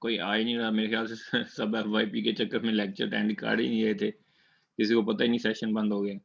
कोई आ ही नहीं रहा मेरे ख्याल से। सब एफवाईपी के चक्कर में लेक्चर अटेंड कर ही नहीं रहे थे, किसी को पता ही नहीं सेशन बंद हो गया।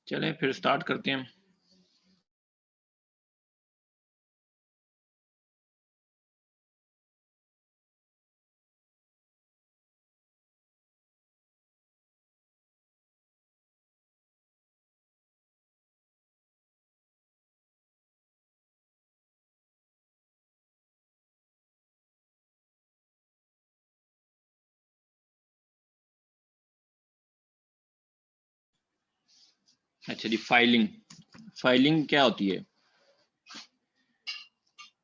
चलें फिर स्टार्ट करते हैं। अच्छा जी, फाइलिंग। फाइलिंग क्या होती है?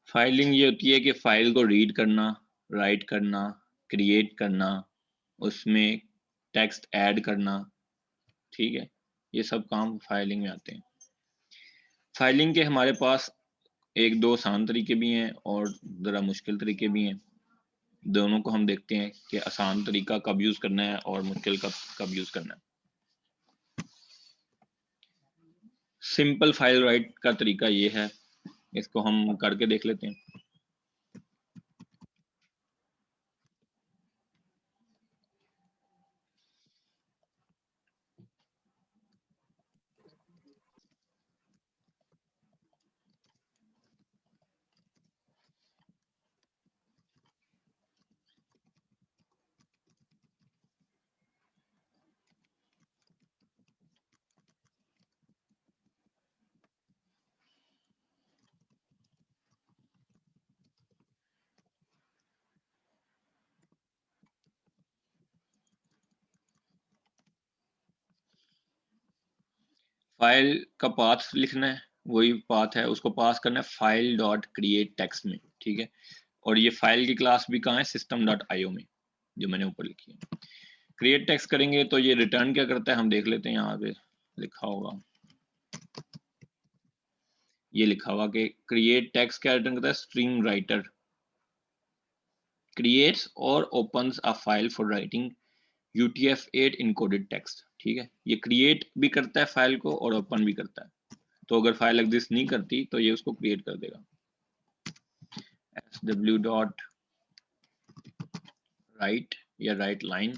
फाइलिंग ये होती है कि फाइल को रीड करना, राइट करना, क्रिएट करना, उसमें टेक्स्ट ऐड करना, ठीक है, ये सब काम फाइलिंग में आते हैं। फाइलिंग के हमारे पास एक दो आसान तरीके भी हैं और ज़रा मुश्किल तरीके भी हैं। दोनों को हम देखते हैं कि आसान तरीका कब यूज़ करना है और मुश्किल कब यूज़ करना है। सिंपल फाइल राइट का तरीका ये है, इसको हम करके देख लेते हैं। फाइल का पाथ लिखना है, वही पाथ है, उसको पास करना है फाइल डॉट क्रिएट टेक्स्ट में, ठीक है। और ये फाइल की क्लास भी कहाँ है? system डॉट io में, जो मैंने ऊपर लिखी है। क्रिएट टेक्स्ट करेंगे तो ये रिटर्न क्या करता है हम देख लेते हैं। यहाँ पे लिखा होगा, ये लिखा हुआ कि क्रिएट टेक्स्ट क्या रिटर्न करता है? स्ट्रीम राइटर creates और opens a file for writing UTF-8 encoded text, ठीक है। ये क्रिएट भी करता है फाइल को और ओपन भी करता है। तो अगर फाइल एग्जिस्ट नहीं करती तो ये उसको क्रिएट कर देगा। sw डॉट राइट या राइट लाइन,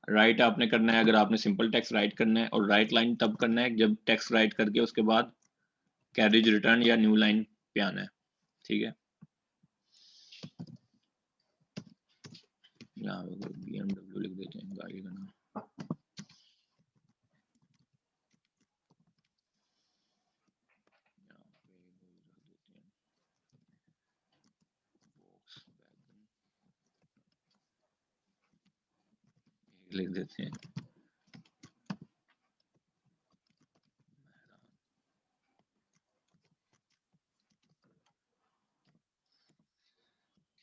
राइट आपने करना है अगर आपने सिंपल टेक्स्ट राइट करना है, और राइट लाइन तब करना है जब टेक्स्ट राइट करके उसके बाद कैरेज रिटर्न या न्यू लाइन पे आना है, ठीक है। यहाँ BMW लिख देते हैं, गाड़ी का नाम। लिख देते हैं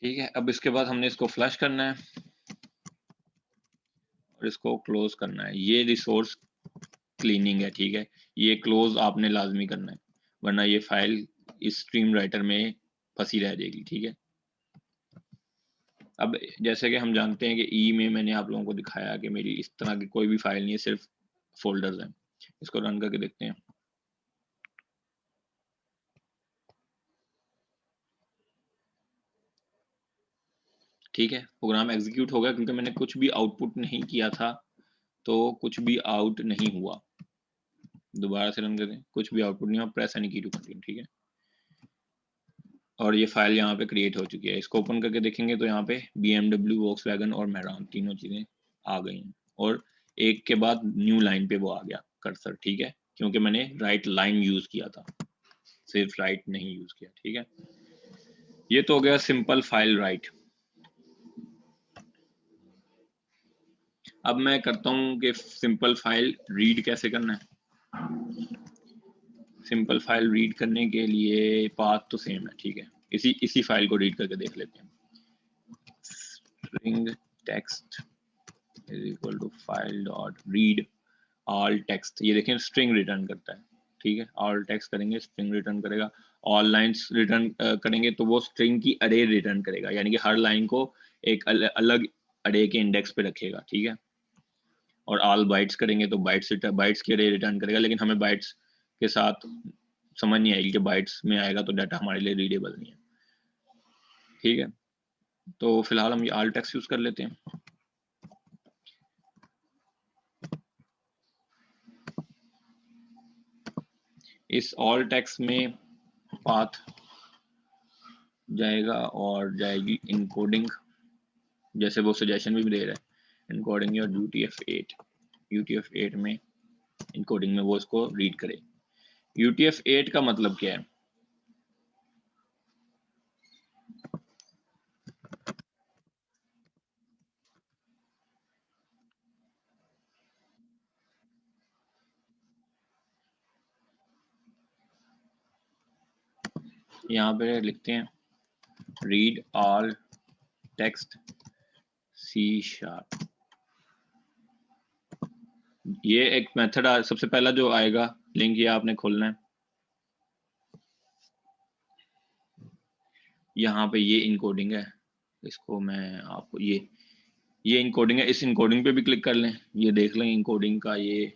ठीक है। अब इसके बाद हमने इसको फ्लश करना है और इसको क्लोज करना है। ये रिसोर्स क्लीनिंग है, ठीक है। ये क्लोज आपने लाजमी करना है, वरना ये फाइल इस स्ट्रीम राइटर में फंसी रह जाएगी, ठीक है। अब जैसे कि हम जानते हैं कि ई में मैंने आप लोगों को दिखाया कि मेरी इस तरह की कोई भी फाइल नहीं है, सिर्फ फोल्डर्स हैं। इसको रन करके देखते हैं। ठीक है, प्रोग्राम एग्जीक्यूट हो गया क्योंकि मैंने कुछ भी आउटपुट नहीं किया था, तो कुछ भी आउट नहीं हुआ। दोबारा से रन करते हैं, कुछ भी आउटपुट नहीं हुआ, प्रेस एनी की टू कंटिन्यू, ठीक है। और ये फाइल यहाँ पे क्रिएट हो चुकी है। इसको ओपन करके देखेंगे तो यहाँ पे BMW, वॉक्सवैगन और मेहरान तीनों चीजें आ गई हैं, और एक के बाद न्यू लाइन पे वो आ गया कर्सर, ठीक है, क्योंकि मैंने राइट लाइन यूज किया था, सिर्फ राइट नहीं यूज किया, ठीक है। ये तो हो गया सिंपल फाइल राइट। अब मैं करता हूँ कि सिंपल फाइल रीड कैसे करना है। सिंपल फाइल रीड करने के लिए पाथ तो सेम है, ठीक है। इसी फाइल को रीड करके देख लेते हैं। String text is equal to file dot read all text. ये देखें स्ट्रिंग रिटर्न करता है, ठीक है। ऑल टेक्स्ट करेंगे स्ट्रिंग रिटर्न करेगा, ऑल लाइंस रिटर्न करेंगे तो वो स्ट्रिंग की अरे रिटर्न करेगा, यानी कि हर लाइन को एक अलग अरे के इंडेक्स पे रखेगा, ठीक है। और ऑल बाइट्स करेंगे तो बाइट्स की अरे रिटर्न करेगा, लेकिन हमें बाइट्स के साथ समझ नहीं आएगी कि बाइट्स में आएगा तो डाटा हमारे लिए रीडेबल नहीं है, ठीक है। तो फिलहाल हम ये ऑल टेक्स्ट यूज कर लेते हैं। इस ऑल टेक्स्ट में पाथ जाएगा और जाएगी इनकोडिंग, जैसे वो सजेशन भी दे रहा है, इनकोडिंग और UTF-8 में इनकोडिंग में वो इसको रीड करे। UTF-8 का मतलब क्या है? यहाँ पे लिखते हैं रीड ऑल टेक्स्ट C#। ये एक मेथड सबसे पहला जो आएगा लिंक, ये आपने खोलना है। यहाँ पे ये इनकोडिंग है, इसको मैं आपको ये इनकोडिंग है, इस इनकोडिंग पे भी क्लिक कर लें, ये देख लें इनकोडिंग का ये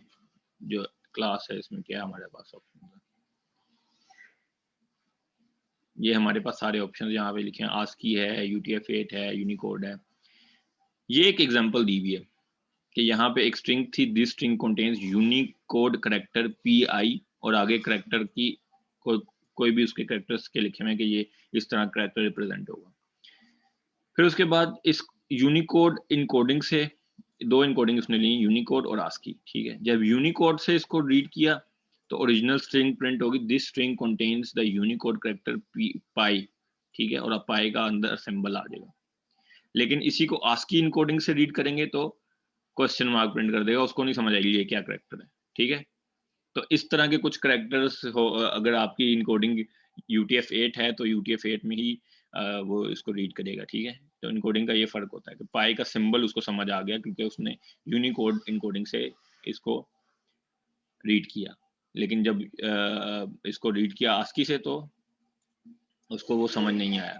जो क्लास है इसमें क्या हमारे पास ऑप्शन है। ये हमारे पास सारे ऑप्शन यहाँ पे लिखे हैं, आस्की है, UTF-8 है, यूनिकोड है। ये एक एग्जांपल दी हुई है कि यहाँ पे एक स्ट्रिंग थी, this string contains Unicode character PI, और आगे करेक्टर की कोई भी उसके करेक्टर्स के लिखे हुए हैं कि ये इस तरह करेक्टर रिप्रेजेंट होगा। फिर उसके बाद इस यूनिकोड इनकोडिंग से दो इनकोडिंग उसने ली, यूनिकोड और आस्की, ठीक है। जब यूनिकोड से इसको रीड किया तो ओरिजिनल स्ट्रिंग प्रिंट होगी, this string contains the Unicode character pi, ठीक है, और अब पाई का अंदर सिंबल आ जाएगा। लेकिन इसी को आस्की इनकोडिंग से रीड करेंगे तो क्वेश्चन मार्क प्रिंट कर देगा, उसको नहीं समझ आएगी ये क्या करेक्टर है, ठीक है। तो इस तरह के कुछ करेक्टर्स हो, अगर आपकी इनकोडिंग UTF-8 है तो UTF-8 में ही वो इसको रीड करेगा, ठीक है। तो इनकोडिंग का ये फर्क होता है कि पाई का सिंबल उसको समझ आ गया क्योंकि उसने यूनिकोड इनकोडिंग से इसको रीड किया। लेकिन जब इसको रीड किया आस्की से तो उसको वो समझ नहीं आया,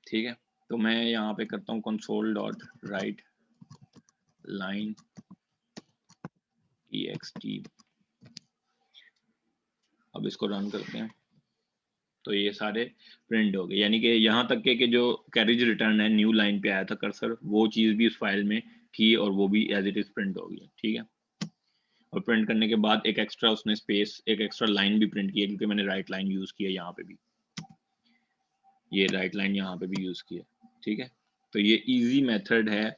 ठीक है। तो मैं यहाँ पे करता हूँ console.write line txt। अब इसको रन करते हैं तो ये सारे प्रिंट हो गए, यानी कि यहाँ तक के जो कैरेज रिटर्न है न्यू लाइन पे आया था कर्सर, वो चीज़ भी उस फाइल में थी और वो भी एज इट इज प्रिंट हो गई, ठीक है। और प्रिंट करने के बाद एक एक्स्ट्रा उसने स्पेस, एक एक्स्ट्रा लाइन भी प्रिंट की है क्योंकि मैंने राइट लाइन यूज किया यहाँ पे भी, ये राइट लाइन यहाँ पे भी यूज किया, ठीक है। तो ये इजी मेथड है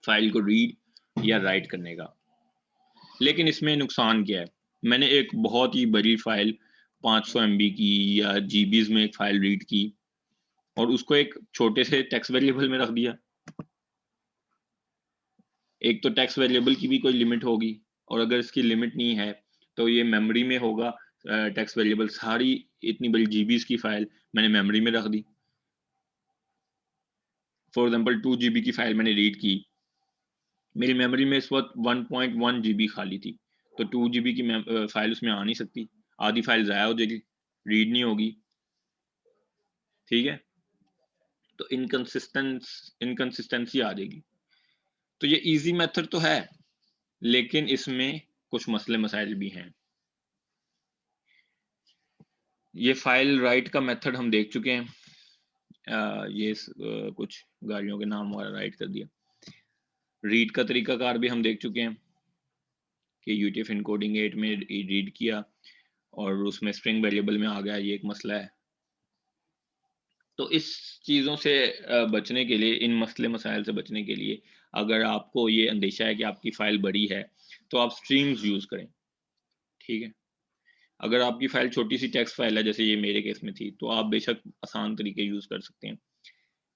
फाइल को रीड या राइट करने का। लेकिन इसमें नुकसान क्या है? मैंने एक बहुत ही बड़ी फाइल 500 MB की या GBs में एक फाइल रीड की और उसको एक छोटे से टेक्स्ट वेरिएबल में रख दिया। एक तो टेक्स्ट वेरिएबल की भी कोई लिमिट होगी, और अगर इसकी लिमिट नहीं है तो ये मेमोरी में होगा टेक्स्ट वेरिएबल। सारी इतनी बड़ी GBs की फाइल मैंने मेमोरी में रख दी। फॉर एग्जांपल 2 GB की फाइल मैंने रीड की, मेरी मेमोरी में इस वक्त 1.1 GB खाली थी, तो 2 GB की फाइल उसमें आ नहीं सकती, आधी फाइल ज़ाया हो जाएगी, रीड नहीं होगी, ठीक है। तो इनकंसिस्टेंसी आ जाएगी। तो ये इजी मेथड तो है, लेकिन इसमें कुछ मसले मसाइल भी हैं। ये फाइल राइट का मेथड हम देख चुके हैं, ये कुछ गाड़ियों के नाम वगैरह राइट कर दिया। रीड का तरीकाकार भी हम देख चुके हैं कि यूटीएफ इनकोडिंग 8 में रीड किया और उसमें स्ट्रिंग वेरिएबल में आ गया, ये एक मसला है। तो इस चीज़ों से बचने के लिए, इन मसले मसाइल से बचने के लिए, अगर आपको ये अंदेशा है कि आपकी फ़ाइल बड़ी है, तो आप स्ट्रीम्स यूज़ करें, ठीक है? अगर आपकी फ़ाइल छोटी-सी टेक्स्ट फ़ाइल है, जैसे ये मेरे केस में थी, तो आप बेशक आसान तरीके यूज़ कर सकते हैं।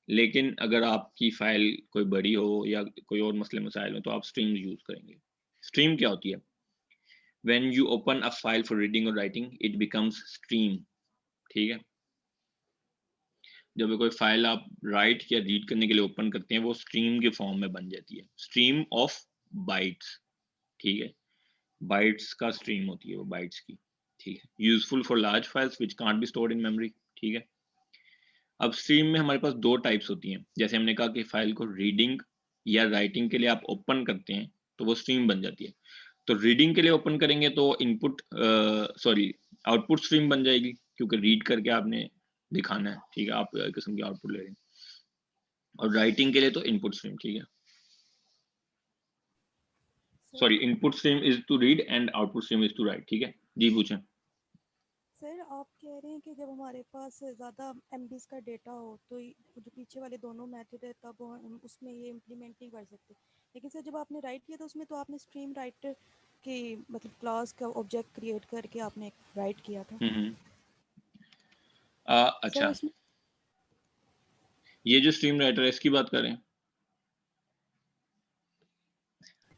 लेकिन अगर आपकी फ़ाइल कोई बड़ी हो या कोई और मसले मसाइल हो, तो आप स्ट्रीम्स यूज़ करेंगे। स्ट्रीम क्या होती है? When you open a file for reading और राइटिंग, इट बिकम्स स्ट्रीम, ठीक है? जब भी कोई फाइल आप राइट या रीड करने के लिए ओपन करते हैं, वो स्ट्रीम के फॉर्म में बन जाती है, स्ट्रीम ऑफ बाइट्स, ठीक है? बाइट्स का स्ट्रीम होती है वो, बाइट्स की, ठीक है? Useful for large files which can't be stored in memory, ठीक है? अब स्ट्रीम में हमारे पास दो टाइप्स होती हैं। जैसे हमने कहा कि फाइल को रीडिंग या राइटिंग के लिए आप ओपन करते हैं, तो वो स्ट्रीम बन जाती है। तो रीडिंग के लिए ओपन करेंगे तो इनपुट सॉरी आउटपुट स्ट्रीम बन जाएगी, क्योंकि रीड करके आपने दिखाना है, ठीक है? आप एक किस्म की आउटपुट ले रहे हैं। और राइटिंग के लिए तो इनपुट स्ट्रीम, ठीक है? Sir sorry, input stream is to read and output stream is to write, ठीक है? जी पूछें। सर आप कह रहे हैं कि जब हमारे पास ज़्यादा एमबीज का डेटा हो तो जो पीछे वाले दोनों मेथड है तब हम उसमें ये इम्प्लीमेंट नहीं कर सकते, लेकिन सर जब आपने राइट किया था उसमें तो आपने स्ट्रीम राइटर की मतलब क्लास का ऑब्जेक्ट क्रिएट करके आपने राइट किया था हम्म। सर अच्छा, उसमें। ये जो स्ट्रीम राइटर है इसकी बात करें?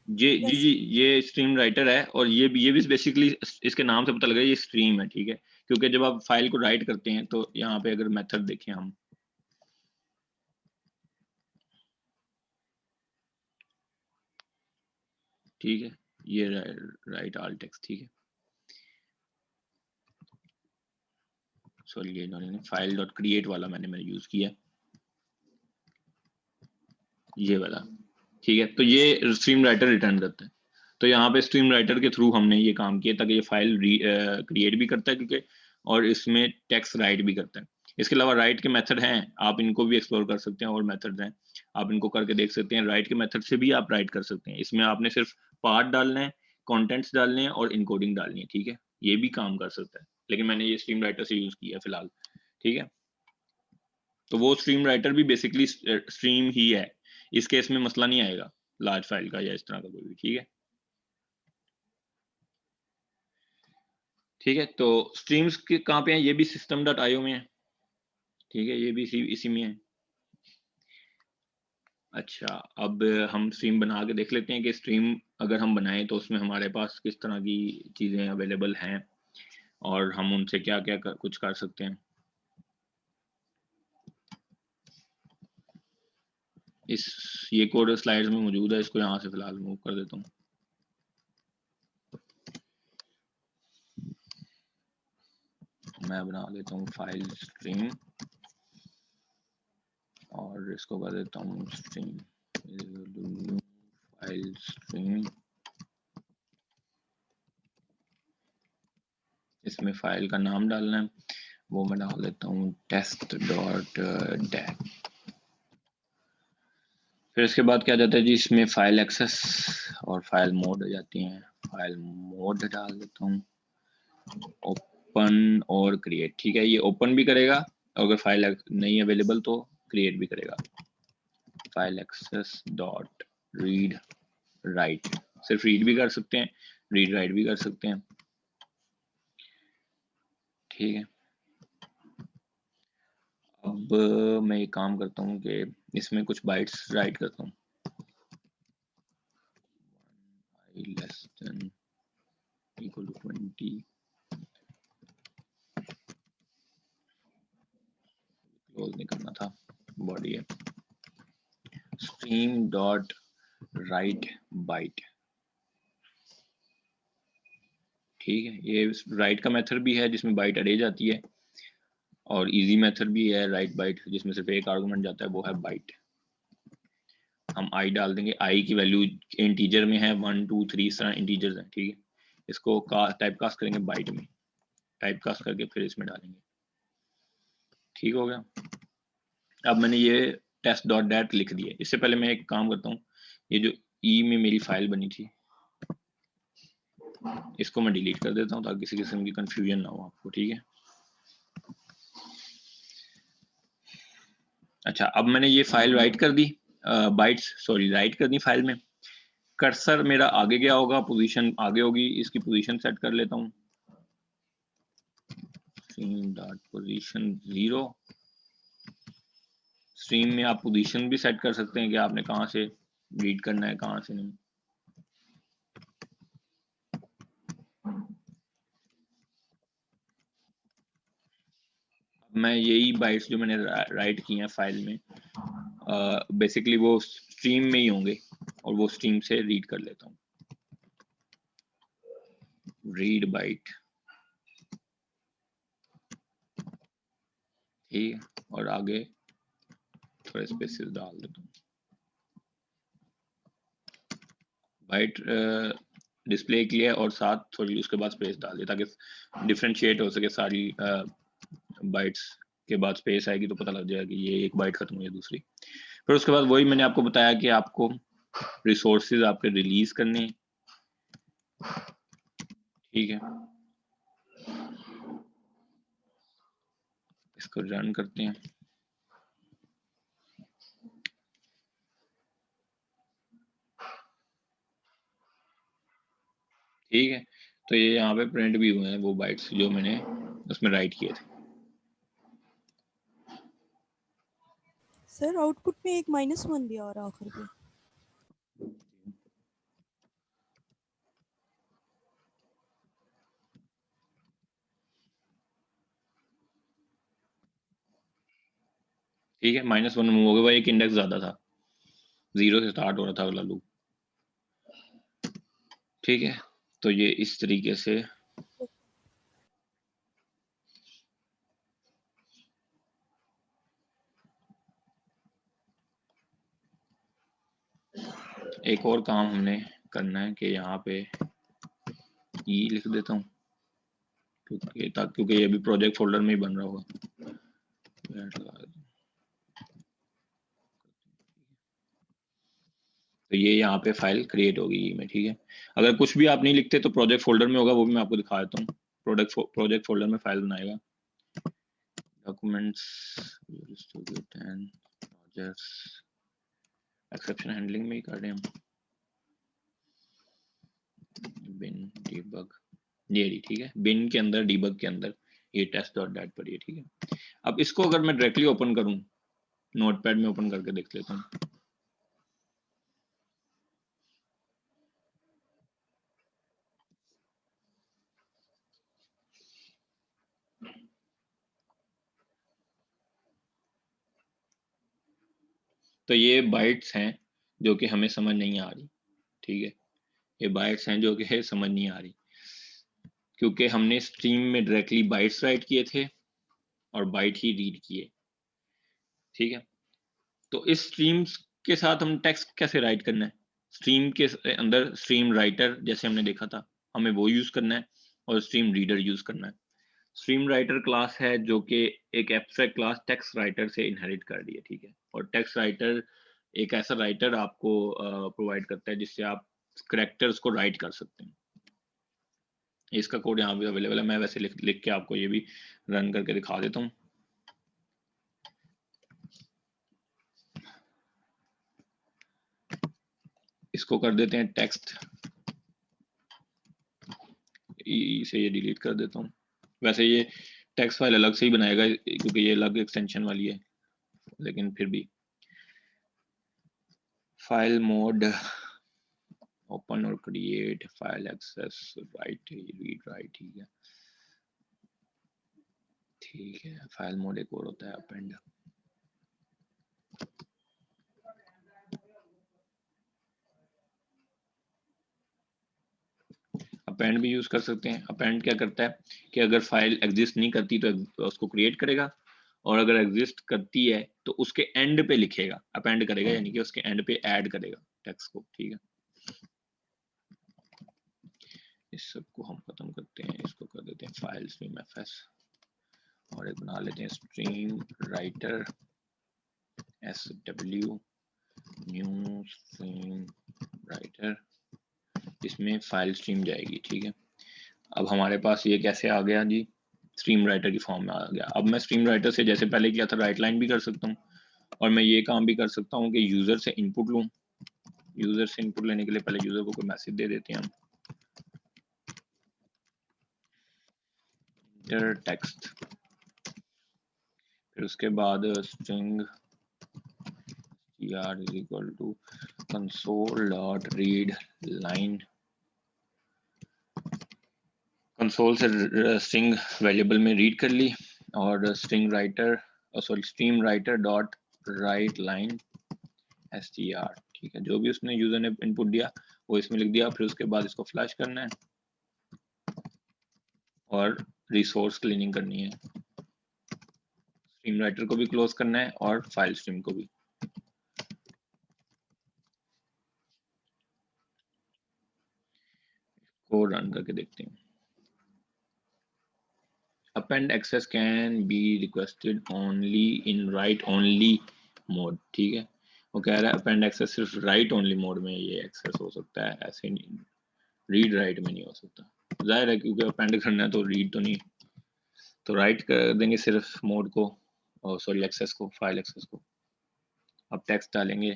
जी जी यस जी, ये स्ट्रीम राइटर है, और ये भी बेसिकली इसके नाम से पता लग रहा है ये स्ट्रीम है, ठीक है? क्योंकि जब आप फाइल को राइट करते हैं तो यहाँ पे अगर मेथड देखें हम, ठीक है, ये राइट ऑल टेक्स्ट, ठीक है? सॉरी, ये इन्होंने फाइल डॉट क्रिएट वाला मैंने यूज किया, ये वाला, ठीक है? तो ये स्ट्रीम राइटर रिटर्न करता है। तो यहाँ पे स्ट्रीम राइटर के थ्रू हमने ये काम किया ताकि ये फाइल क्रिएट भी करता है, क्योंकि और इसमें टेक्स्ट राइट भी करता है। इसके अलावा राइट के मेथड हैं, आप इनको भी एक्सप्लोर कर सकते हैं, और मेथड्स हैं, आप इनको करके देख सकते हैं। राइट के मेथड से भी आप राइट कर सकते हैं, इसमें आपने सिर्फ पार्ट डालना है, कॉन्टेंट्स डालने हैं और इनकोडिंग डालनी है, ठीक है? ये भी काम कर सकता है, लेकिन मैंने ये स्ट्रीम राइटर से यूज किया फिलहाल, ठीक है? तो वो स्ट्रीम राइटर भी बेसिकली स्ट्रीम ही है, इस केस में मसला नहीं आएगा लार्ज फाइल का या इस तरह का कोई भी, ठीक है? ठीक है, तो स्ट्रीम्स के कहाँ पे हैं? ये भी system.io में है, ठीक है? ये भी इसी में है। अच्छा, अब हम स्ट्रीम बना के देख लेते हैं कि स्ट्रीम अगर हम बनाएं तो उसमें हमारे पास किस तरह की चीज़ें अवेलेबल हैं और हम उनसे क्या क्या कुछ कर सकते हैं। इस ये कोड स्लाइड्स में मौजूद है, इसको यहाँ से फिलहाल मूव कर देता हूँ। मैं बना देता हूँ फाइल स्ट्रीम और इसको कर देता हूँ स्ट्रीम फाइल स्ट्रीम। इसमें फाइल का नाम डालना है, वो मैं डाल देता हूँ test.dat। फिर इसके बाद क्या जाता है जी, इसमें फाइल एक्सेस और फाइल मोड आ जाती हैं। फाइल मोड डाल देता हूँ ओपन और क्रिएट, ठीक है? ये ओपन भी करेगा, अगर फाइल नहीं अवेलेबल तो क्रिएट भी करेगा। File access dot read write, सिर्फ रीड भी कर सकते हैं, रीड राइट भी कर सकते हैं, ठीक है? अब मैं एक काम करता हूँ कि इसमें कुछ बाइट्स राइट करता हूँ, less than equal to 20, close नहीं करना था, बॉडी है स्ट्रीम डॉट राइट बाइट, ठीक है? ये राइट का मेथड भी है जिसमें बाइट अरे जाती है, और इजी मेथड भी है राइट बाइट जिसमें सिर्फ एक आर्गुमेंट जाता है, वो है बाइट। हम आई डाल देंगे, आई की वैल्यू इंटीजर में है 1 2 3, इस तरह इंटीजर्स हैं, ठीक है? इसको टाइप कास्ट करेंगे बाइट में, टाइप कास्ट करके फिर इसमें डालेंगे, ठीक हो गया? अब मैंने ये टेस्ट डॉट डैट लिख दिए। इससे पहले मैं एक काम करता हूँ, ये जो ई में मेरी फाइल बनी थी इसको मैं डिलीट कर देता हूँ ताकि किसी किस्म की कंफ्यूजन ना हो आपको, ठीक है। अच्छा, अब मैंने ये फाइल राइट कर दी, राइट कर दी फाइल में। कर्सर मेरा आगे गया होगा, पोजीशन आगे होगी, इसकी पोजीशन सेट कर लेता हूँ, स्ट्रीम डॉट पोजीशन 0। स्ट्रीम में आप पोजीशन भी सेट कर सकते हैं कि आपने कहाँ से रीड करना है, कहाँ से नहीं। मैं यही बाइट्स जो मैंने राइट किए हैं फाइल में, बेसिकली वो स्ट्रीम में ही होंगे और वो स्ट्रीम से रीड कर लेता हूँ। रीड बाइट, ठीक है, और आगे थोड़े स्पेसेस डाल देता हूँ। बाइट डिस्प्ले किया और साथ थोड़ी उसके बाद स्पेस डाल दिया ताकि डिफ्रेंशिएट हो सके। सारी बाइट्स के बाद स्पेस आएगी तो पता लग जाएगा कि ये एक बाइट खत्म हुई है दूसरी। फिर उसके बाद वही मैंने आपको बताया कि आपको रिसोर्सेज आपके रिलीज करने, ठीक है। इसको रन करते हैं। ठीक है, तो ये यहाँ पे प्रिंट भी हुए हैं वो बाइट्स जो मैंने उसमें राइट किए थे। सर आउटपुट में एक -1 भी आ रहा है आखिर पे। ठीक है, -1 मूव हो गया, एक इंडेक्स ज्यादा था, 0 से स्टार्ट हो रहा था अगला लूप। ठीक है, तो ये इस तरीके से एक और काम हमने करना है कि यहाँ पे ई लिख देता हूँ क्योंकि ये भी प्रोजेक्ट फोल्डर में ही बन रहा होगा। तो ये यहाँ पे फाइल क्रिएट होगी ई में, ठीक है। अगर कुछ भी आप नहीं लिखते तो प्रोजेक्ट फोल्डर में होगा, वो भी मैं आपको दिखा देता हूँ। प्रोजेक्ट फोल्डर में फाइल बनाएगा, documents, and projects, exception handling में ही कर रहे हैं हम, बिन डीबग, ये रही, ठीक है। बिन के अंदर, डीबग के अंदर ये test.dat पर ये, ठीक है। अब इसको अगर मैं डायरेक्टली ओपन करूं, नोटपैड में ओपन करके देख लेता हूं। तो ये बाइट्स हैं जो कि हमें समझ नहीं आ रही, ठीक है। ये बाइट्स हैं जो कि समझ नहीं आ रही क्योंकि हमने स्ट्रीम में डायरेक्टली बाइट्स राइट किए थे और बाइट ही रीड किए, ठीक है। तो इस स्ट्रीम्स के साथ हम टेक्स्ट कैसे राइट करना है? स्ट्रीम के अंदर स्ट्रीम राइटर जैसे हमने देखा था, हमें वो यूज करना है और स्ट्रीम रीडर यूज करना है। स्ट्रीम राइटर क्लास है जो कि एक एब्स्ट्रैक्ट क्लास टेक्स्ट राइटर से इनहेरिट कर रही है, ठीक है। और टेक्स्ट राइटर एक ऐसा राइटर आपको प्रोवाइड करता है जिससे आप करेक्टर्स को राइट कर सकते हैं। इसका कोड यहाँ भी अवेलेबल है, मैं वैसे लिख के आपको ये भी रन करके दिखा देता हूँ। इसको कर देते हैं टेक्स्ट, इसे ये डिलीट कर देता हूँ। वैसे ये टेक्स्ट फाइल अलग से ही बनाएगा क्योंकि ये अलग एक्सटेंशन वाली है, लेकिन फिर भी फाइल मोड ओपन और create file access write read write, ठीक है। ठीक है, फाइल मोड एक और होता है अपेंड। अपेंड भी यूज कर सकते हैं। अपेंड क्या करता है कि अगर फाइल एग्जिस्ट नहीं करती तो उसको क्रिएट करेगा, और अगर एग्जिस्ट करती है तो उसके एंड पे लिखेगा, अपेंड करेगा, यानी कि उसके एंड पे ऐड करेगा टेक्स्ट को, ठीक है। इस सब को हम खत्म करते हैं, इसको कर देते हैं फाइल स्ट्रीम एफएस और एक बना लेते हैं stream writer SW new stream writer, इसमें फाइल स्ट्रीम जाएगी। ठीक है, अब हमारे पास ये कैसे आ गया जी, स्ट्रीम राइटर की फॉर्म में आ गया। अब मैं स्ट्रीम राइटर से जैसे पहले किया था राइट लाइन भी कर सकता हूँ, और मैं ये काम भी कर सकता हूँ कि यूजर से इनपुट लूँ। यूजर से इनपुट लेने के लिए पहले यूजर को कोई मैसेज दे देते हैं हम, इंटर टेक्स्ट, फिर उसके बाद string str is equal to console.read line, console से स्ट्रिंग वेरिएबल में रीड कर ली, और string writer sorry stream writer dot write line str। ठीक है, जो भी उसने यूजर ने इनपुट दिया वो इसमें लिख दिया। फिर उसके बाद इसको फ्लैश करना है और रिसोर्स क्लीनिंग करनी है, स्ट्रीम राइटर को भी क्लोज करना है और फाइल स्ट्रीम को भी। कोड रन करके देखते हैं। append access can be requested only in write only mode। ठीक है, वो कह रहा है append access सिर्फ write only मोड में ये एक्सेस हो सकता है, ऐसे नहीं रीड राइट में नहीं हो सकता। जाहिर है क्योंकि append करना है तो रीड तो नहीं, तो राइट कर देंगे सिर्फ मोड को, और सॉरी एक्सेस को, फाइल एक्सेस को। अब टेक्स्ट डालेंगे,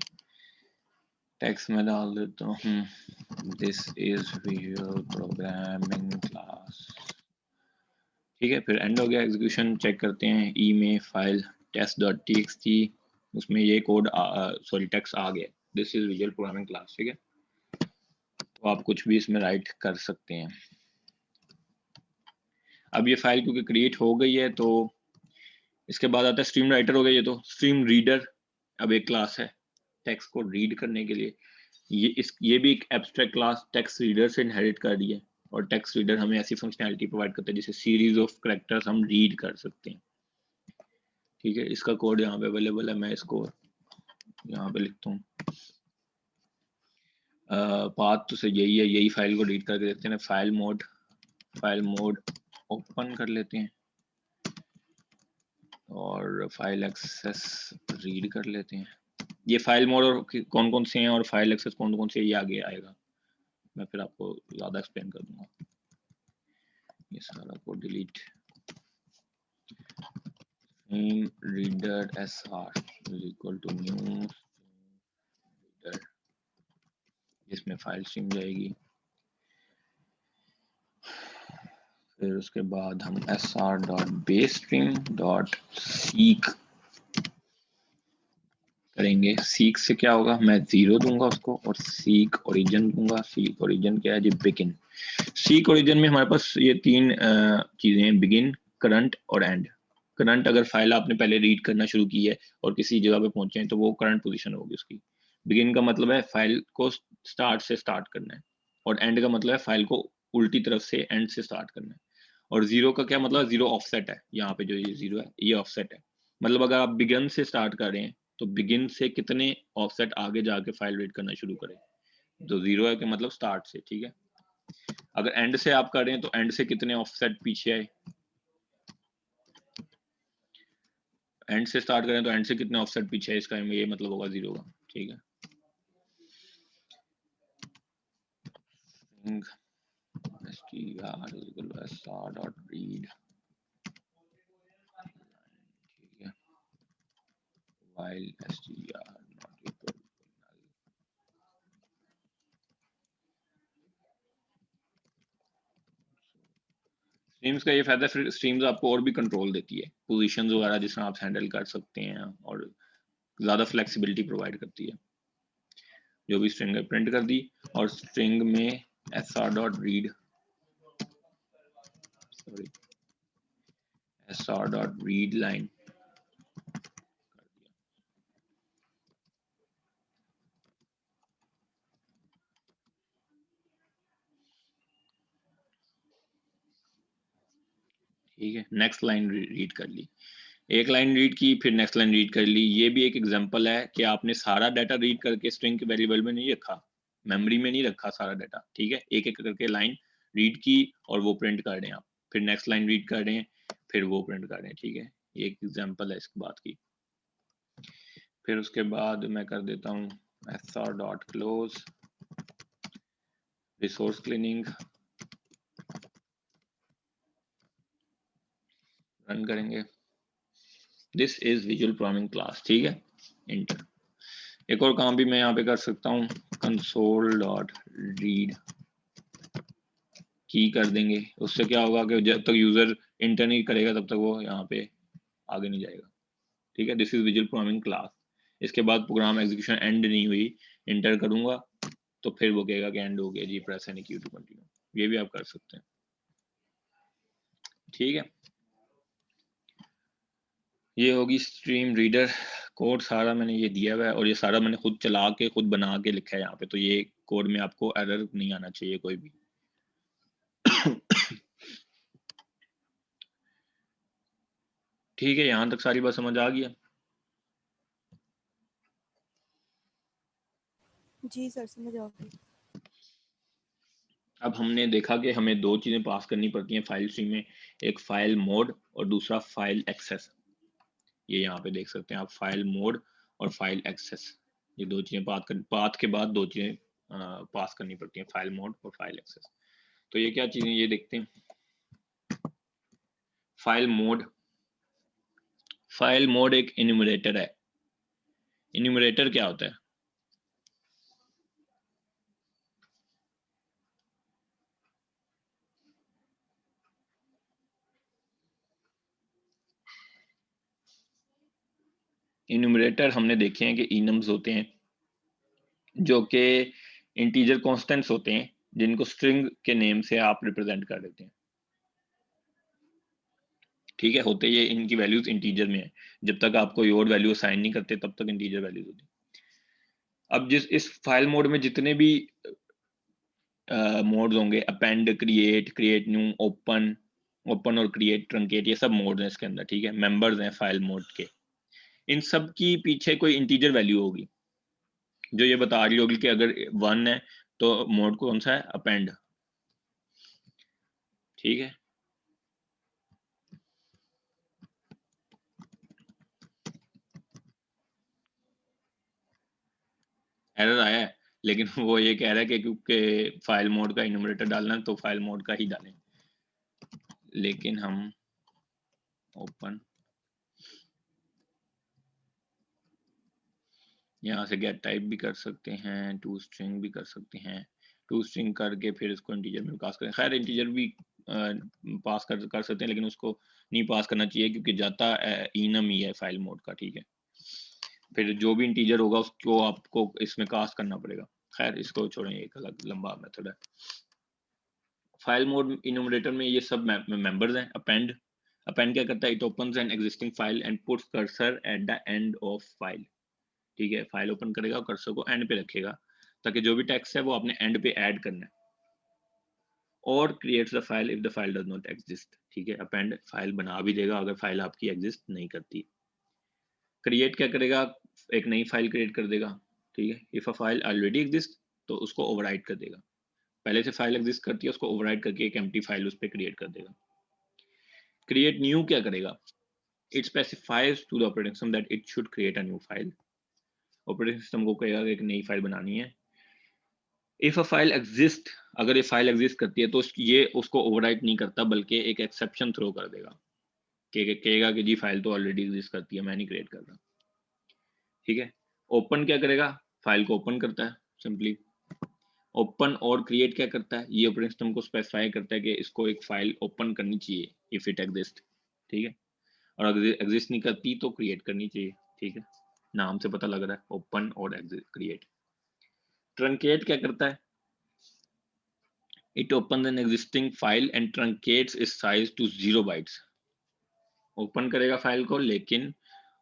टेक्स्ट में डाल देता हूँ this is visual programming class. ठीक है, फिर एंड हो गया। एग्जीक्यूशन चेक करते हैं, ई में फाइल test.txt, उसमें ये कोड सॉरी टेक्स्ट आ गया, this is visual programming class. ठीक है, तो आप कुछ भी इसमें राइट कर सकते हैं। अब ये फाइल क्योंकि क्रिएट हो गई है तो इसके बाद आता है स्ट्रीम राइटर हो गया, ये तो स्ट्रीम रीडर अब एक क्लास है टेक्स्ट को रीड करने के लिए। ये भी एक एब्स्ट्रैक्ट क्लास टेक्स्ट रीडर से इनहेरिट कर रही है, और टेक्स्ट रीडर हमें ऐसी फंक्शनैलिटी प्रोवाइड करता है जिसे सीरीज ऑफ कैरेक्टर्स हम रीड कर सकते हैं। ठीक है, इसका कोड यहाँ पे अवेलेबल है, मैं इसको यहाँ पे लिखता हूँ। पाथ तो से यही है, यही फाइल को रीड करके देखते हैं। फाइल मोड ओपन कर लेते हैं और फाइल एक्सेस रीड कर लेते हैं। ये फाइल मोड और कौन कौन से हैं और फाइल एक्सेस कौन कौन से, ये आगे आएगा, मैं फिर आपको ज़्यादा एक्सप्लेन कर दूंगा। ये सारा को delete, reader sr is equal to new reader, इसमें फाइल स्ट्रीम जाएगी। फिर उसके बाद हम sr.basestream.seek करेंगे। सीक से क्या होगा, मैं 0 दूंगा उसको, और सीक ओरिजिन दूंगा। सीक ओरिजिन क्या है जी, बिगिन। सीक ओरिजिन में हमारे पास ये तीन चीजें हैं, बिगिन, करंट और एंड। करंट अगर फाइल आपने पहले रीड करना शुरू की है और किसी जगह पे पहुंचे हैं तो वो करंट पोजीशन होगी उसकी। बिगिन का मतलब है फाइल को स्टार्ट से स्टार्ट करना है, और एंड का मतलब है फाइल को उल्टी तरफ से एंड से स्टार्ट करना है। और जीरो का क्या मतलब, जीरो ऑफसेट है, यहाँ पे जो ये जीरो है ये ऑफसेट है। मतलब अगर आप बिगिन से स्टार्ट कर रहे हैं तो बिगिन से कितने ऑफसेट आगे जाके फाइल रीड करना शुरू करें, तो जीरो है कि मतलब स्टार्ट से। ठीक है, अगर एंड से आप कर रहे हैं तो एंड से कितने ऑफसेट पीछे आए, एंड से स्टार्ट करें तो एंड से कितने ऑफसेट पीछे है, इसका ये मतलब होगा जीरो का। ठीक है, str.sr.read, ठीक है, while str not equal streams का ये फायदा, फिर स्ट्रीम्स आपको और भी कंट्रोल देती है, पोजीशंस वगैरह जिसमें आप हैंडल कर सकते हैं, और ज़्यादा फ्लेक्सिबिलिटी प्रोवाइड करती है। जो भी स्ट्रिंग है प्रिंट कर दी, और स्ट्रिंग में sr.read सॉरी sr.read लाइन ठीक है, नेक्स्ट लाइन रीड कर ली, एक लाइन रीड की फिर नेक्स्ट लाइन रीड कर ली। ये भी एक एग्जांपल है कि आपने सारा डाटा रीड करके स्ट्रिंग के वेरिएबल में नहीं रखा, मेमोरी में नहीं रखा सारा डाटा। ठीक है, एक एक करके लाइन रीड की और वो प्रिंट कर रहे हैं आप, फिर नेक्स्ट लाइन रीड कर रहे हैं, फिर वो प्रिंट कर रहे हैं। ठीक है, ये एक एग्जांपल है इस बात की। फिर उसके बाद मैं कर देता हूँ sr.close रिसोर्स क्लीनिंग, रन करेंगे। This is visual programming class, ठीक है, इंटर। एक और काम भी मैं यहाँ पे कर सकता हूँ, console.read की कर देंगे। उससे क्या होगा कि जब तक यूजर इंटर नहीं करेगा तब तक वो यहाँ पे आगे नहीं जाएगा, ठीक है। This is visual programming class. इसके बाद प्रोग्राम एग्जीक्यूशन एंड नहीं हुई, इंटर करूंगा तो फिर वो कहेगा कि एंड हो गया जी, प्रेस एनी की टू कंटिन्यू। ये भी आप कर सकते हैं, ठीक है। ये होगी स्ट्रीम रीडर। कोड सारा मैंने ये दिया हुआ है और ये सारा मैंने खुद चला के खुद बना के लिखा है यहाँ पे, तो ये कोड में आपको एरर नहीं आना चाहिए कोई भी। ठीक है, यहाँ तक सारी बात समझ आ गई है। जी सर, समझ आ गई। अब हमने देखा कि हमें दो चीजें पास करनी पड़ती हैं फाइल स्ट्रीम में, एक फाइल मोड और दूसरा फाइल एक्सेस। ये यहाँ पे देख सकते हैं आप, फाइल मोड और फाइल एक्सेस, ये दो चीजें पाथ के बाद दो चीजें पास करनी पड़ती हैं, फाइल मोड और फाइल एक्सेस। तो ये क्या चीजें, ये देखते हैं। फाइल मोड, फाइल मोड एक इन्यूमरेटर है। इन्यूमरेटर क्या होता है? इन्यूमरेटर हमने देखे हैं कि इनम्स होते हैं जो कि इंटीजर कांस्टेंट्स होते हैं, जिनको स्ट्रिंग के नेम से आप रिप्रेजेंट कर देते हैं, ठीक है। होते ये इनकी वैल्यूज इंटीजर में है, जब तक आप कोई और वैल्यू असाइन नहीं करते तब तक इंटीजर वैल्यूज होती है। अब जिस इस फाइल मोड में जितने भी मोड्स होंगे, append, create, create new, open, open और क्रिएट, ट्रंकेट, ये सब मोड हैं इसके अंदर, ठीक है, मेंबर्स हैं फाइल मोड के। इन सब की पीछे कोई इंटीजर वैल्यू होगी जो ये बता रही होगी कि अगर 1 है तो मोड कौन सा है, अपेंड, ठीक है। एरर आया है, लेकिन वो ये कह रहा है कि क्योंकि फाइल मोड का इन्यूमरेटर डालना है तो फाइल मोड का ही डालें, लेकिन हम ओपन, यहाँ से गेट टाइप भी कर सकते हैं, टू स्ट्रिंग भी कर सकते हैं, टू स्ट्रिंग करके फिर इसको इंटीजर में पास करें। खैर इंटीजर भी पास कर सकते हैं, लेकिन उसको नहीं पास करना चाहिए क्योंकि जाता इनम ही है फाइल मोड का, ठीक है। फिर जो भी इंटीजर होगा उसको आपको इसमें कास्ट करना पड़ेगा। खैर इसको छोड़ें, एक अलग लंबा मेथड है। फाइल मोड इन्यूमरेटर में ये सब मेंबर्स हैं। अपेंड, अपेंड क्या करता है, it opens an existing file and puts cursor at the end of file, ठीक है। फाइल ओपन करेगा और कर्सर को एंड पे रखेगा ताकि जो भी टेक्स्ट है वो अपने एंड पे ऐड करना है। और creates the file if the file does not exist, ठीक है। अपेंड फाइल बना भी देगा अगर फाइल आपकी एग्जिस्ट नहीं करती। क्रिएट क्या करेगा, एक नई फाइल क्रिएट कर देगा, ठीक है। If a file already exist तो उसको ओवरराइट कर देगा, पहले से फाइल एग्जिस्ट करती है उसको ओवरराइट करके एक एम्प्टी फाइल उस पर क्रिएट कर देगा। क्रिएट न्यू क्या करेगा, it specifies to the operating system that it should create a new file. Operating system को कहेगा कि एक नई फाइल बनानी है। इफ अ फाइल एग्जिस्ट, अगर ये फाइल एग्जिस्ट करती है तो ये उसको ओवरराइट नहीं करता बल्कि एक एक्सेप्शन थ्रो कर देगा, कहेगा कि जी फाइल तो ऑलरेडी एग्जिस्ट करती है, मैं नहीं क्रिएट कर रहा, ठीक है। ओपन क्या करेगा, फाइल को ओपन करता है सिंपली। ओपन और क्रिएट क्या करता है, ये ऑपरेटिंग सिस्टम को स्पेसिफाई करता है कि इसको एक फाइल ओपन करनी चाहिए इफ इट एग्जिस्ट, ठीक है। और अगर एग्जिस्ट नहीं करती तो क्रिएट करनी चाहिए, ठीक है। नाम से पता लग रहा है, ओपन और क्रिएट। ट्रंकेट क्या करता है, it opens an existing file and truncates its size to 0 bytes। Open करेगा फाइल को लेकिन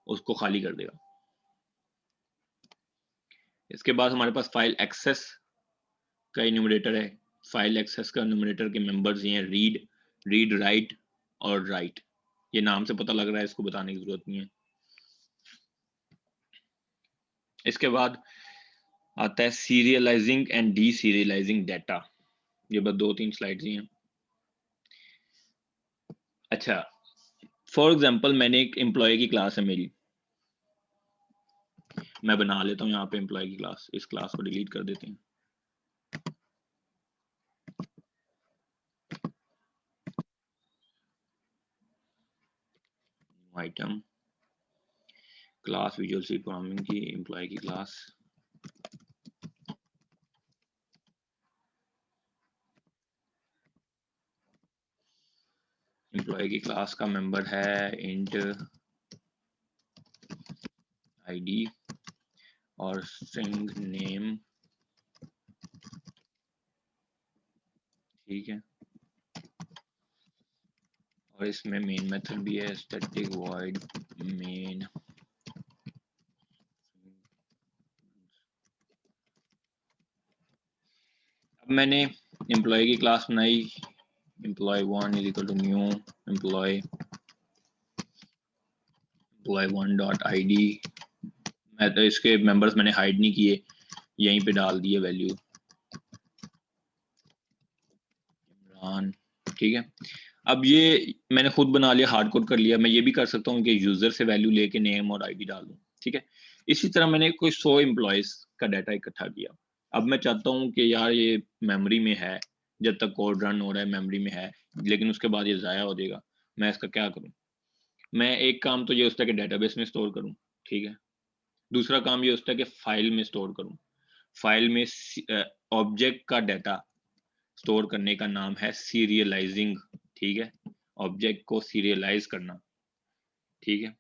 उसको खाली कर देगा। इसके बाद हमारे पास फाइल एक्सेस का इन्यूमरेटर है। फाइल एक्सेस का इन्यूमरेटर के मेंबर्स ये हैं, रीड, रीड राइट और राइट। ये नाम से पता लग रहा है, इसको बताने की जरूरत नहीं है। इसके बाद आता है serialising and D serialising data. ये बस 2-3 स्लाइड्स ही हैं। अच्छा, फॉर एग्जांपल मैंने एक एम्प्लॉय की क्लास है मेरी, मैं बना लेता हूँ यहाँ पे एम्प्लॉय की क्लास, इस क्लास को डिलीट कर देते हैं। Item class visual C programming की एम्प्लॉय की क्लास, एम्प्लॉय की क्लास का मेंबर है इंट आईडी और स्ट्रिंग नेम, ठीक है। और इसमें मेन मेथड भी है, स्टैटिक वॉइड मेन। अब मैंने एम्प्लॉय की क्लास बनाई, employee1 is equal to new employee1.id। मैं तो इसके मेंबर्स मैंने हाइड नहीं किए, यहीं पे डाल दिए वैल्यू इमरान, ठीक है। अब ये मैंने खुद बना लिया, हार्ड कोड कर लिया। मैं ये भी कर सकता हूँ कि यूजर से वैल्यू लेके नेम और आईडी डाल दूँ, ठीक है। इसी तरह मैंने कोई 100 एम्प्लॉयज का डाटा इकट्ठा किया। अब मैं चाहता हूँ कि यार ये मेमोरी में है, जब तक कोड रन हो रहा है मेमोरी में है, लेकिन उसके बाद ये ज़ाया हो जाएगा। मैं इसका क्या करूँ? मैं एक काम तो ये होता है कि डेटाबेस में स्टोर करूँ, ठीक है। दूसरा काम ये होता है कि फाइल में स्टोर करूँ। फाइल में ऑब्जेक्ट का डाटा स्टोर करने का नाम है सीरियलाइजिंग, ठीक है। ऑब्जेक्ट को सीरियलाइज करना, ठीक है।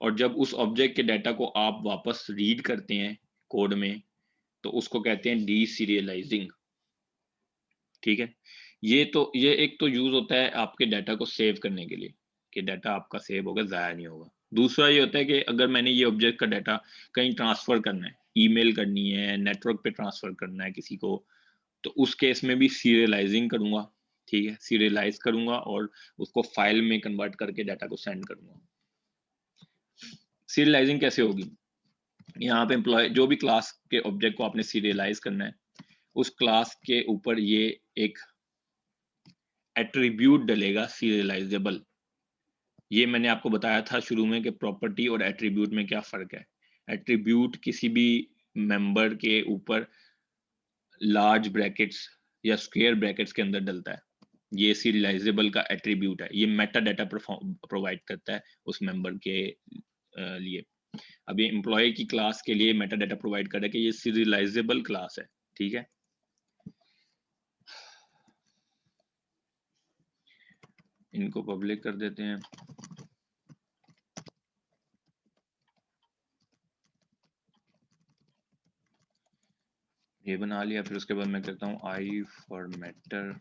और जब उस ऑब्जेक्ट के डाटा को आप वापस रीड करते हैं कोड में, तो उसको कहते हैं डी सीरियलाइजिंग, ठीक है। ये एक तो यूज होता है आपके डाटा को सेव करने के लिए, कि डाटा आपका सेव होगा, ज़ाया नहीं होगा। दूसरा ये होता है कि अगर मैंने ये ऑब्जेक्ट का डाटा कहीं ट्रांसफर करना है, ईमेल करनी है, नेटवर्क पे ट्रांसफर करना है किसी को, तो उस केस में भी सीरियलाइजिंग करूंगा, ठीक है। सीरियलाइज करूंगा और उसको फाइल में कन्वर्ट करके डाटा को सेंड करूंगा। सीरियलाइजिंग कैसे होगी? यहाँ पे एम्प्लॉय जो भी क्लास के ऑब्जेक्ट को आपने सीरियलाइज करना है, उस क्लास के ऊपर ये एक एट्रीब्यूट डलेगा सीरियलाइजेबल। ये मैंने आपको बताया था शुरू में कि प्रॉपर्टी और एट्रीब्यूट में क्या फर्क है। एट्रीब्यूट किसी भी मेंबर के ऊपर लार्ज ब्रैकेट्स या स्क्वायर ब्रैकेट्स के अंदर डलता है। ये सीरियलाइजेबल का एट्रीब्यूट है, ये मेटा डाटा प्रोवाइड करता है उस मेंबर के लिए। अब ये एम्प्लॉय की क्लास के लिए मेटा डाटा प्रोवाइड कर रहा है कि ये सीरियलाइजेबल क्लास है, ठीक है। इनको पब्लिक कर देते हैं। ये बना लिया, फिर उसके बाद मैं करता हूँ आई फॉर्मेटर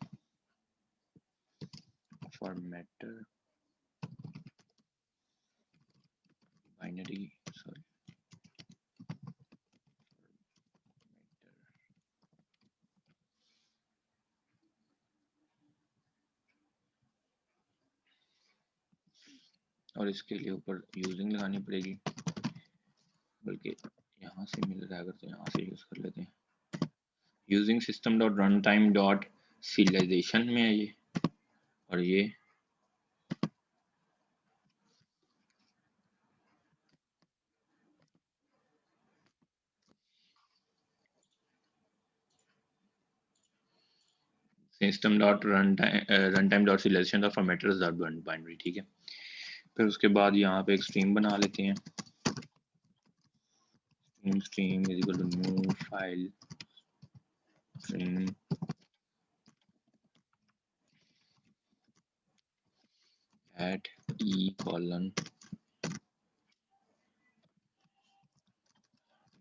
बाइनरी, सॉरी, और इसके लिए ऊपर यूजिंग लगानी पड़ेगी, बल्कि यहाँ से मिल रहा है अगर तो यहाँ से यूज कर लेते हैं। Using system dot run time dot serialisation में है ये, और ये system dot run time dot serialisation dot formatters dot binary, ठीक है। फिर उसके बाद यहाँ पे एक स्ट्रीम बना लेते हैं, stream is equal to new file stream at e colon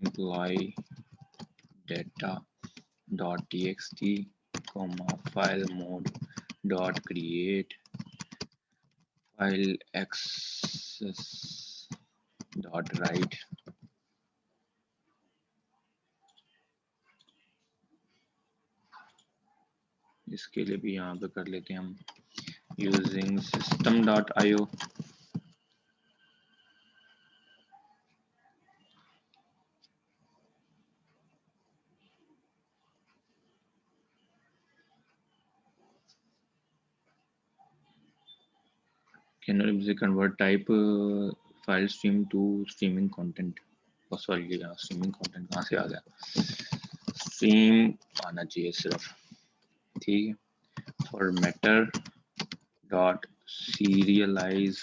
employee data dot txt comma file mode dot create file access dot write। इसके लिए भी यहाँ पे कर लेते हैं हम using system dot io। can convert type file stream to streaming content। Sorry ये स्ट्रीमिंग कंटेंट कहाँ से आ गया, स्ट्रीम आना चाहिए सिर्फ, ठीक है। Formatter dot serialize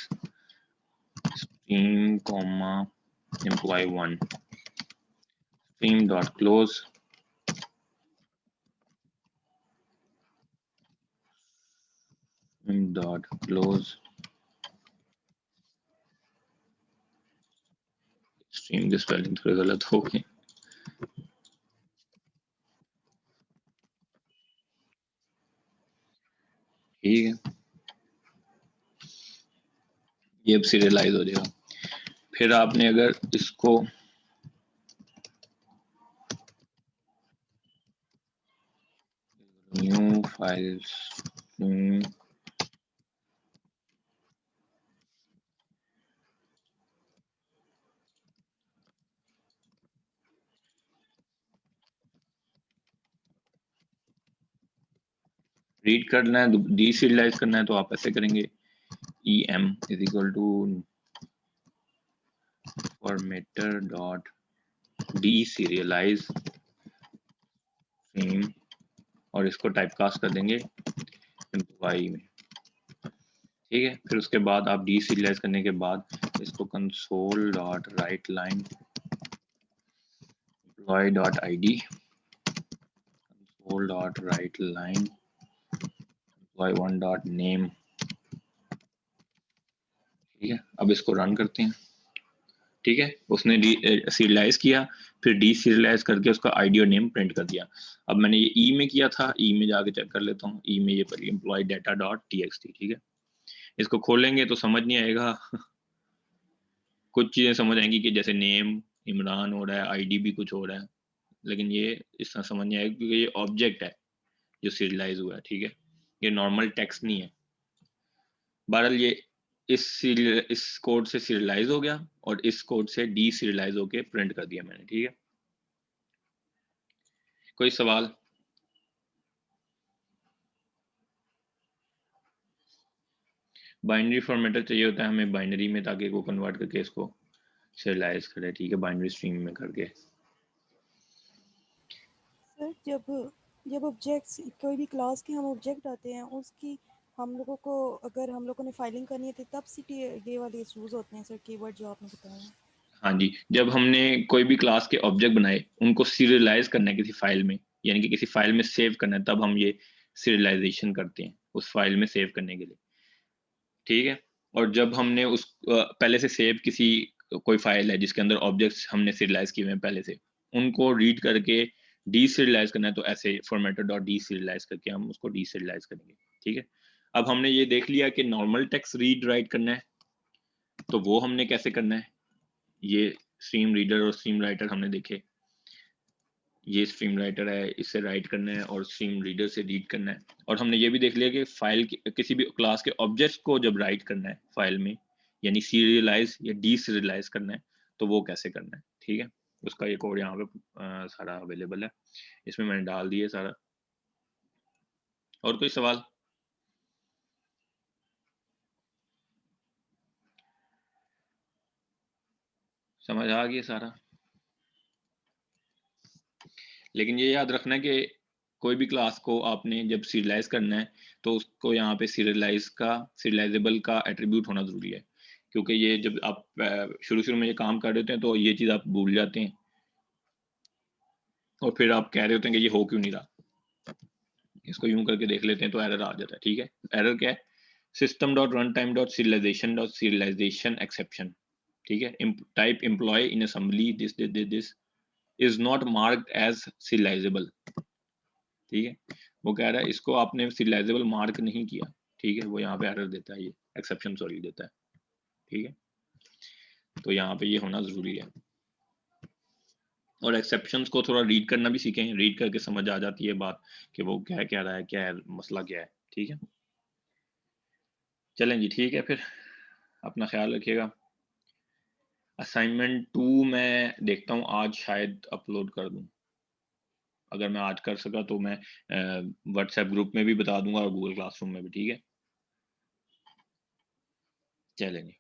stream comma employ 1 stream dot close dot close stream की स्पेलिंग थोड़ी गलत हो गई, ठीक है। ये अब सीरियलाइज हो जाएगा। फिर आपने अगर इसको न्यू फाइल्स रीड करना है, डीसीरियलाइज करना है, तो आप ऐसे करेंगे em is equal to formatter dot deserialize stream और इसको टाइपकास्ट कर देंगे एम्प्लॉई में, ठीक है। फिर उसके बाद आप डीसीरियलाइज करने के बाद इसको console dot write line employ dot ID console dot write line employ 1 dot name, ठीक है। अब इसको रन करते हैं, ठीक है। उसने सीरियलाइज किया, फिर डी सीरियलाइज करके उसका आईडी और नेम प्रिंट कर दिया। अब मैंने ये ई में किया था, ई में जाके चेक कर लेता हूँ। ई में ये पर एम्प्लॉय डाटा डॉट टीएक्सटी, ठीक है। इसको खोलेंगे तो समझ नहीं आएगा कुछ चीजें समझ आएंगी कि जैसे नेम इमरान हो रहा है, आईडी भी कुछ हो रहा है, लेकिन ये इस तरह समझ नहीं आएगा क्योंकि ये ऑब्जेक्ट है जो सीरियलाइज हुआ है, ठीक है। ये नॉर्मल टेक्स्ट नहीं है। बहरहाल ये इस कोड से सीरियलाइज हो गया और इस कोड से डी सीरियलाइज होके प्रिंट कर दिया मैंने, ठीक है। कोई सवाल? बाइनरी फॉर्मेटर चाहिए होता है हमें बाइनरी में, ताकि वो कन्वर्ट करके इसको सीरियलाइज करे, ठीक है, बाइनरी स्ट्रीम में करके। सर जब जब ऑब्जेक्ट्स कोई भी क्लास के हम ऑब्जेक्ट आते हैं उसकी हम लोगों को अगर हम लोगों ने फाइलिंग करनी है तो तब ये वाले यूज़ होते हैं सर कीवर्ड जो आपने बताया। हाँ जी, जब हमने कोई भी क्लास के ऑब्जेक्ट बनाए उनको सीरियलाइज करना है किसी फाइल में, यानी कि किसी फाइल में सेव करना है, तब हम ये सीरियलाइजेशन करते हैं उस फाइल में सेव करने के लिए, ठीक है। और जब हमने उस पहले से सेव किसी कोई फाइल है जिसके अंदर ऑब्जेक्ट्स हमने सीरियलाइज किए हुए हैं पहले से, उनको रीड करके डी सीरियलाइज करना है, तो ऐसे फॉर्मेटर डॉट डी सीरियलाइज करके हम उसको डी सीरियलाइज करेंगे, ठीक है। अब हमने ये देख लिया कि नॉर्मल टेक्स्ट रीड राइट करना है, तो वो हमने कैसे करना है, ये स्ट्रीम रीडर और स्ट्रीम राइटर हमने देखे। ये स्ट्रीम राइटर है, इससे राइट करना है और स्ट्रीम रीडर से रीड करना है। और हमने ये भी देख लिया कि फाइल किसी भी क्लास के ऑब्जेक्ट्स को जब राइट करना है फाइल में, यानी सीरियलाइज या डी सीरियलाइज करना है, तो वो कैसे करना है, ठीक है। उसका ये कोड यहाँ पे सारा अवेलेबल है, इसमें मैंने डाल दिया सारा। और कोई सवाल? समझ आ गया सारा? लेकिन ये याद रखना कि कोई भी क्लास को आपने जब सीरियलाइज करना है तो उसको यहाँ पे सीरियलाइजेबल का एट्रीब्यूट होना जरूरी है, क्योंकि ये जब आप शुरू शुरू में ये काम कर रहे होते हैं तो ये चीज़ आप भूल जाते हैं और फिर आप कह रहे होते हैं कि ये हो क्यों नहीं रहा। इसको यूं करके देख लेते हैं तो एरर आ जाता है, ठीक है। एरर क्या है? System dot run time dot serialization exception, ठीक है। Type employ in assembly this is not marked as serializable, ठीक है। वो कह रहा है इसको आपने सीरियलाइजेबल मार्क नहीं किया, ठीक है। वो यहाँ पे एरर देता है, ये एक्सेप्शन सॉरी देता है, ठीक है। तो यहाँ पे ये होना जरूरी है। और एक्सेप्शंस को थोड़ा रीड करना भी सीखें, रीड करके समझ आ जाती है बात कि वो क्या कह रहा है, क्या है मसला, क्या है, ठीक है। चलें जी, ठीक है, फिर अपना ख्याल रखिएगा। असाइनमेंट 2 मैं देखता हूँ आज शायद अपलोड कर दूँ, अगर मैं आज कर सका तो मैं व्हाट्सएप ग्रुप में भी बता दूंगा और गूगल क्लासरूम में भी, ठीक है। चलें जी।